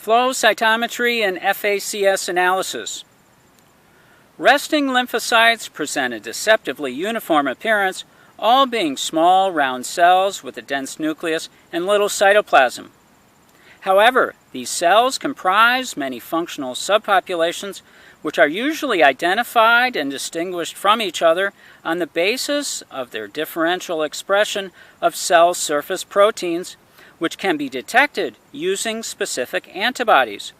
Flow cytometry and FACS analysis. Resting lymphocytes present a deceptively uniform appearance, all being small, round cells with a dense nucleus and little cytoplasm. However, these cells comprise many functional subpopulations which are usually identified and distinguished from each other on the basis of their differential expression of cell surface proteins, which can be detected using specific antibodies.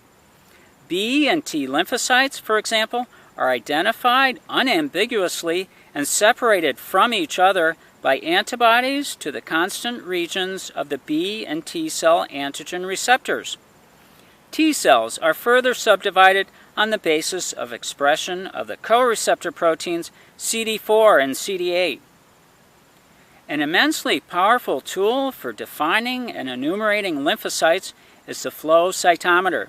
B and T lymphocytes, for example, are identified unambiguously and separated from each other by antibodies to the constant regions of the B and T cell antigen receptors. T cells are further subdivided on the basis of expression of the co-receptor proteins CD4 and CD8. An immensely powerful tool for defining and enumerating lymphocytes is the flow cytometer,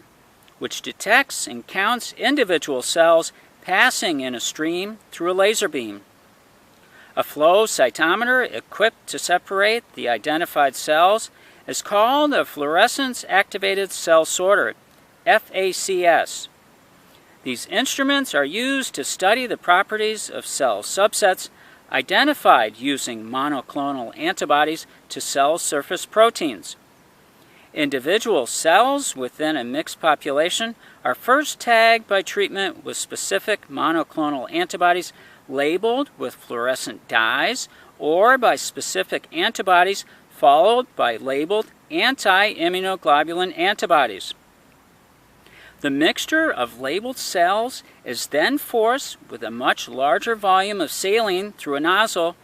which detects and counts individual cells passing in a stream through a laser beam. A flow cytometer equipped to separate the identified cells is called a fluorescence-activated cell sorter, FACS. These instruments are used to study the properties of cell subsets identified using monoclonal antibodies to cell surface proteins. Individual cells within a mixed population are first tagged by treatment with specific monoclonal antibodies labeled with fluorescent dyes or by specific antibodies followed by labeled anti-immunoglobulin antibodies. The mixture of labeled cells is then forced with a much larger volume of saline through a nozzle,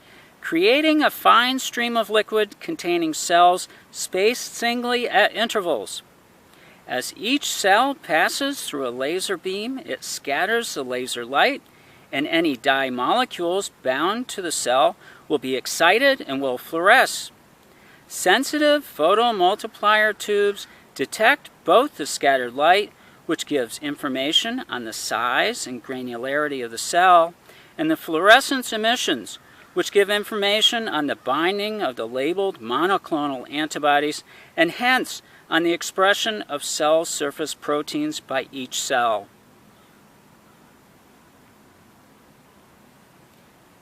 creating a fine stream of liquid containing cells spaced singly at intervals. As each cell passes through a laser beam, it scatters the laser light, and any dye molecules bound to the cell will be excited and will fluoresce. Sensitive photomultiplier tubes detect both the scattered light, which gives information on the size and granularity of the cell, and the fluorescence emissions, which give information on the binding of the labeled monoclonal antibodies and hence on the expression of cell surface proteins by each cell.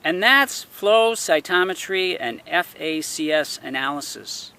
And that's flow cytometry and FACS analysis.